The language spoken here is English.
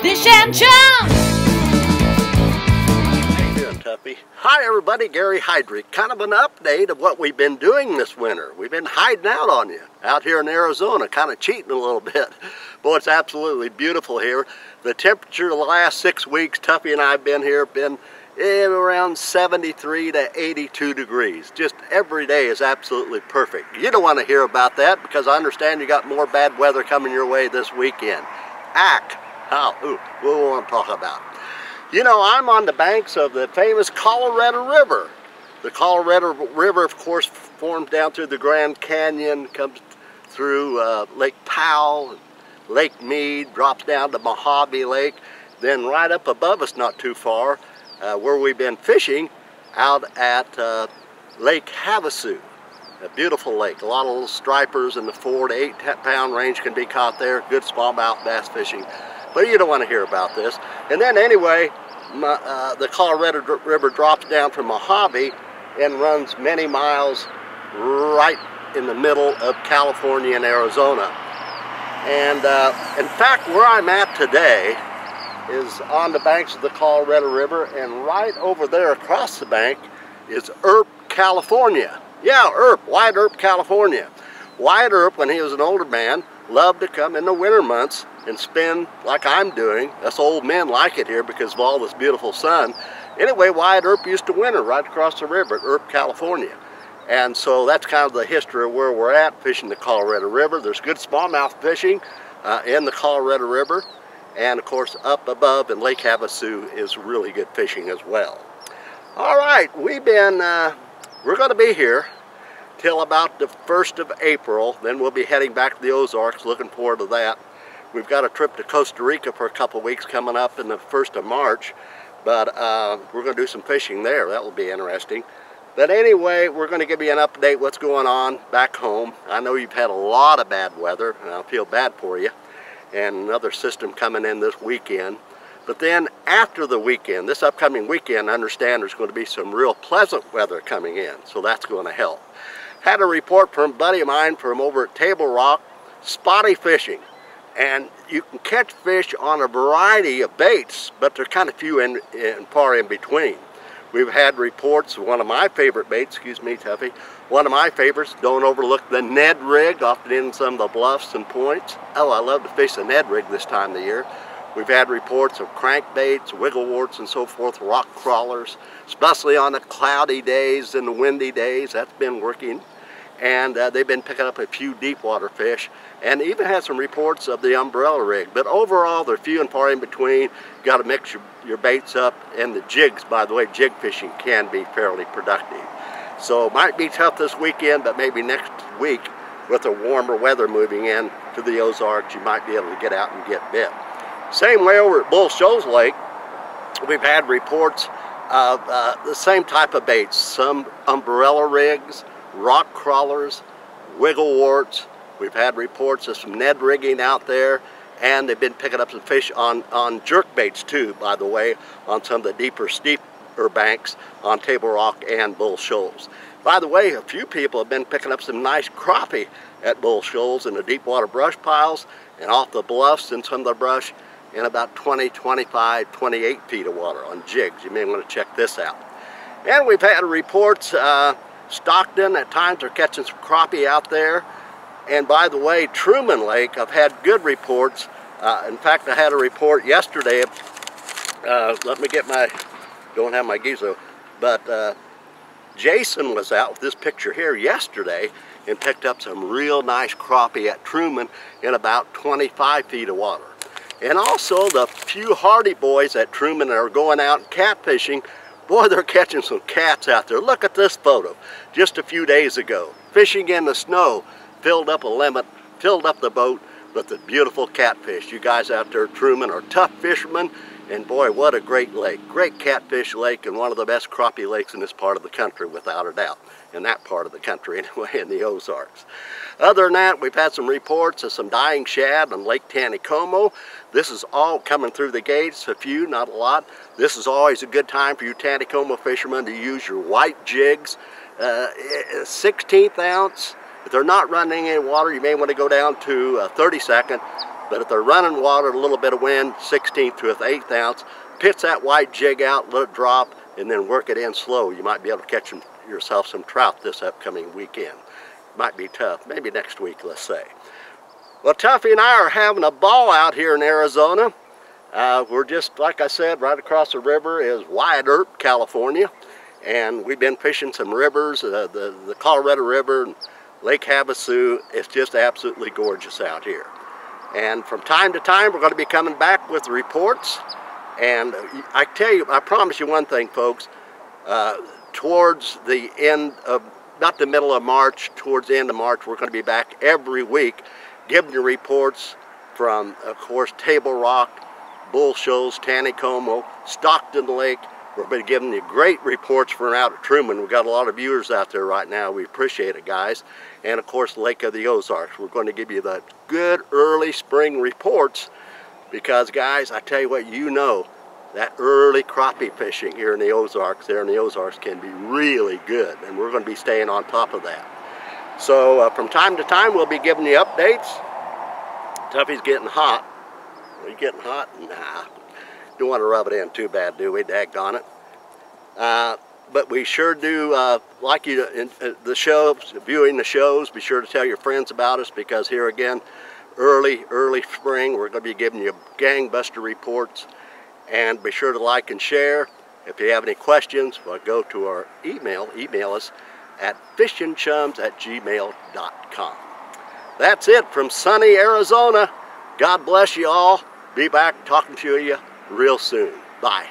Fish and Chums! How you doing, Tuffy? Hi everybody, Gary Hydrick. Kind of an update of what we've been doing this winter. We've been hiding out on you out here in Arizona, kind of cheating a little bit. Boy, it's absolutely beautiful here. The temperature the last 6 weeks Tuffy and I have been here been around 73 to 82 degrees. Just every day is absolutely perfect. You don't want to hear about that because I understand you got more bad weather coming your way this weekend. We won't talk about. You know, I'm on the banks of the famous Colorado River. The Colorado River, of course, forms down through the Grand Canyon, comes through Lake Powell, Lake Mead, drops down to Mojave Lake, then right up above us, not too far, where we've been fishing, out at Lake Havasu. A beautiful lake. A lot of little stripers in the 4 to 8 pound range can be caught there. Good smallmouth bass fishing. But you don't want to hear about this. And then anyway, the Colorado River drops down from Mojave and runs many miles right in the middle of California and Arizona. And in fact, where I'm at today is on the banks of the Colorado River, and right over there across the bank is Earp, California. Yeah, Earp, Wyatt Earp, California. Wyatt Earp, when he was an older man, loved to come in the winter months and spend like I'm doing. Us old men like it here because of all this beautiful sun. Anyway, Wyatt Earp used to winter right across the river at Earp, California. And so that's kind of the history of where we're at, fishing the Colorado River. There's good smallmouth fishing in the Colorado River. And of course, up above in Lake Havasu is really good fishing as well. All right, we're going to be here till about the 1st of April. Then we'll be heading back to the Ozarks, looking forward to that. We've got a trip to Costa Rica for a couple weeks coming up in the 1st of March, but we're going to do some fishing there. That will be interesting. But anyway, we're going to give you an update what's going on back home. I know you've had a lot of bad weather, and I feel bad for you. And another system coming in this weekend. But then after the weekend, this upcoming weekend, I understand there's going to be some real pleasant weather coming in, so that's going to help. Had a report from a buddy of mine from over at Table Rock, spotty fishing. And you can catch fish on a variety of baits, but they're kind of few and far in between. We've had reports of one of my favorite baits, excuse me, Tuffy, one of my favorites, don't overlook the Ned rig, often in some of the bluffs and points. Oh, I love to fish the Ned rig this time of the year. We've had reports of crankbaits, wiggleworts and so forth, rock crawlers, especially on the cloudy days and the windy days. That's been working. And they've been picking up a few deep water fish, and even had some reports of the umbrella rig. But overall, they're few and far in between. You got to mix your baits up, and the jigs, by the way, jig fishing can be fairly productive. So it might be tough this weekend, but maybe next week, with the warmer weather moving in to the Ozarks, you might be able to get out and get bit. Same way over at Bull Shoals Lake, we've had reports of the same type of baits, some umbrella rigs, rock crawlers, wiggleworts. We've had reports of some Ned rigging out there, and they've been picking up some fish on jerk baits too, by the way, on some of the deeper, steeper banks on Table Rock and Bull Shoals. By the way, a few people have been picking up some nice crappie at Bull Shoals in the deep water brush piles and off the bluffs and some of the brush in about 20, 25, 28 feet of water on jigs. You may want to check this out. And we've had reports, Stockton at times are catching some crappie out there. And by the way, Truman Lake, I've had good reports. In fact, I had a report yesterday. Let me get don't have my gizmo, but Jason was out with this picture here yesterday and picked up some real nice crappie at Truman in about 25 feet of water. And also the few hardy boys at Truman that are going out and catfishing, boy, they're catching some cats out there. Look at this photo, just a few days ago. Fishing in the snow, filled up a limit, filled up the boat with the beautiful catfish. You guys out there at Truman are tough fishermen, and boy, what a great lake. Great catfish lake, and one of the best crappie lakes in this part of the country, without a doubt. In that part of the country, anyway, in the Ozarks. Other than that, we've had some reports of some dying shad on Lake Taneycomo. This is all coming through the gates, a few, not a lot. This is always a good time for you Taneycomo fishermen to use your white jigs. 16th ounce. If they're not running any water, you may want to go down to 32nd. But if they're running water, a little bit of wind, 1/16 to 1/8 ounce, pitch that white jig out, let it drop, and then work it in slow. You might be able to catch yourself some trout this upcoming weekend. Might be tough, maybe next week, let's say. Well, Tuffy and I are having a ball out here in Arizona. We're just, like I said, right across the river is Wyatt Earp, California. And we've been fishing some rivers, the Colorado River, and Lake Havasu. It's just absolutely gorgeous out here. And from time to time, we're going to be coming back with reports. And I tell you, I promise you one thing, folks. Towards the end of, about the middle of March, towards the end of March, we're going to be back every week giving you reports from, of course, Table Rock, Bull Shoals, Taneycomo, Stockton Lake. We're going to be giving you great reports from out at Truman. We've got a lot of viewers out there right now. We appreciate it, guys. And, of course, Lake of the Ozarks. We're going to give you the good early spring reports because, guys, I tell you what, you know, that early crappie fishing here in the Ozarks, can be really good. And we're going to be staying on top of that. So, from time to time, we'll be giving you updates. Tuffy's getting hot. Are you getting hot? Nah. Don't want to rub it in too bad, do we? Daggone it. But we sure do like you in the shows, viewing the shows. Be sure to tell your friends about us because here again, early spring, we're going to be giving you gangbuster reports. And be sure to like and share. If you have any questions, well, go to our email us at fishingchums@gmail.com. That's it from sunny Arizona. God bless you all. Be back talking to you real soon. Bye.